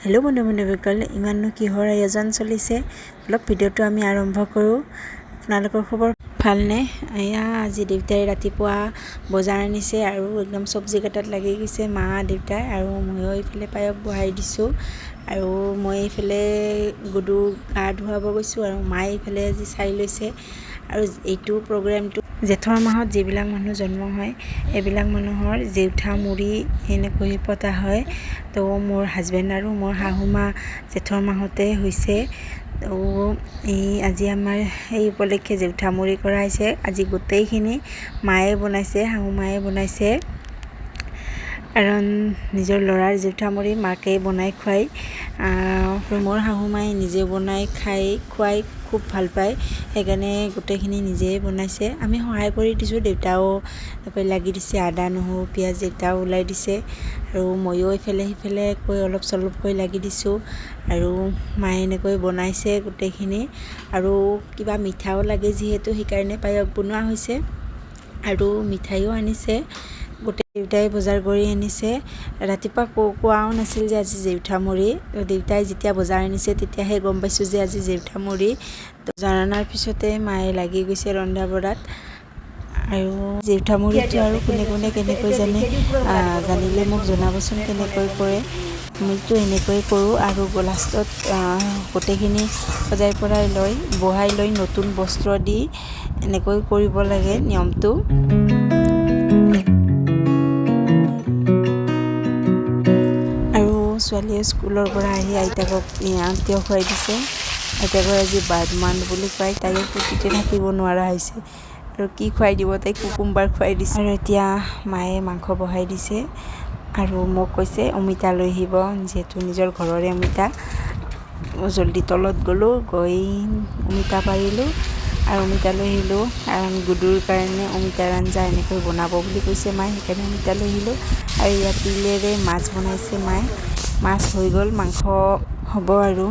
Hello' বন্ধুসকল, ইমাননো কিহৰ আয়োজন চলিছে? অলপ ভিডিঅ'টো আমি আৰম্ভ কৰোঁ। আপোনালোকৰ খবৰ ভালনে? এয়া আজি দেউতাই ৰাতিপুৱা বজাৰ আনিছে আৰু একদম চব্জি কাটাত লাগি গৈছে মা দেউতাই, আৰু ময়ো এইফালে পায়স বহাই দিছোঁ। আৰু মই এইফালে গুডু গা ধুৱাব গৈছোঁ আৰু মায়ে এইফালে আজি চাই লৈছে। আৰু এইটো প্ৰগ্ৰেমটো জেঠৰ মাহত যিবিলাক মানুহ জন্ম হয় এইবিলাক মানুহৰ জেউঠামুৰি এনেকৈ পতা হয়। তো মোৰ হাজবেণ্ড আৰু মোৰ শাহু মা জেঠৰ মাহতে হৈছে। তো আজি আমাৰ এই উপলক্ষে জেউঠামুৰি কৰা হৈছে। আজি গোটেইখিনি মায়ে বনাইছে, শাহু মায়ে বনাইছে, কাৰণ নিজৰ ল'ৰাৰ জেউঠামুৰি মাকে বনাই খুৱায়। মোৰ শাহু মায়ে নিজে বনাই খুৱাই খুব ভাল পায়, সেইকাৰণে গোটেইখিনি নিজেই বনাইছে। আমি সহায় কৰি দিছোঁ, দেউতাও এনেকৈ লাগি দিছে, আদা নহৰু পিঁয়াজ দেউতাও ওলাই দিছে, আৰু ময়ো ইফালে সিফালেকৈ অলপ চলপকৈ লাগি দিছোঁ। আৰু মায়ে এনেকৈ বনাইছে গোটেইখিনি, আৰু কিবা মিঠাও লাগে যিহেতু সেইকাৰণে পায়স বনোৱা হৈছে, আৰু মিঠাইও আনিছে। দেউতাই বজাৰ কৰি আনিছে। ৰাতিপুৱা কোৱাও নাছিল যে আজি জেউঠামুৰি। দেউতাই যেতিয়া বজাৰ আনিছে তেতিয়াহে গম পাইছোঁ যে আজি জেউঠামুৰি। বজাৰ অনাৰ পিছতে মায়ে লাগি গৈছে ৰন্ধা বঢ়াত। আৰু জেউঠামুৰিটো আৰু কোনে কোনে কেনেকৈ জানিলে মোক জনাবচোন, কেনেকৈ কৰে। আমিতো এনেকৈ কৰোঁ, আৰু লাষ্টত গোটেইখিনি সজাই পৰাই বহাই লৈ নতুন বস্ত্ৰ দি এনেকৈ কৰিব লাগে নিয়মটো। ছোৱালীয়ে স্কুলৰ পৰা আহি আইতাকক আন্তীয়েও খুৱাই দিছে। আইতাকৰ আজি বাৰ্ডমান বুলি কয়, তাইও ফূৰ্তিতে থাকিব নোৱাৰা হৈছে, আৰু কি খুৱাই দিব, তাইক কুকুম্বাৰ খুৱাই দিছে। আৰু এতিয়া মায়ে মাংস বহাই দিছে, আৰু মোক কৈছে অমিতা লৈ আহিব, যিহেতু নিজৰ ঘৰৰে অমিতা। জলদি তলত গ'লোঁ, গৈ অমিতা পাৰিলোঁ আৰু অমিতা লৈ আহিলোঁ, কাৰণ গুডুৰ কাৰণে অমিতাৰ আঞ্জা এনেকৈ বনাব বুলি কৈছে মায়ে, সেইকাৰণে অমিতা লৈ আহিলোঁ। আৰু ইয়াত তিলেৰে মাছ বনাইছে মায়ে। মাছ হৈ গ'ল, মাংস হ'ব, আৰু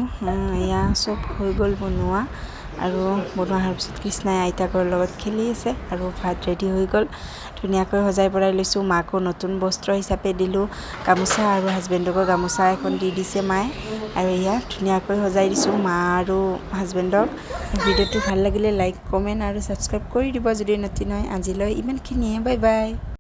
এয়া চব হৈ গ'ল বনোৱা। আৰু বনোৱা হোৱাৰ পিছত কৃষ্ণাই আইতাকৰ লগত খেলি আছে, আৰু ভাত ৰেডি হৈ গ'ল। ধুনীয়াকৈ সজাই পৰাই লৈছোঁ। মাকো নতুন বস্ত্ৰ হিচাপে দিলোঁ গামোচা, আৰু হাজবেণ্ডকো গামোচা এখন দি দিছে মায়ে। আৰু এয়া ধুনীয়াকৈ সজাই দিছোঁ মা আৰু হাজবেণ্ডক। ভিডিঅ'টো ভাল লাগিলে লাইক, কমেণ্ট আৰু ছাবস্ক্ৰাইব কৰি দিব যদি নতুন হয়। আজিলৈ ইমানখিনিয়ে, বাই বাই।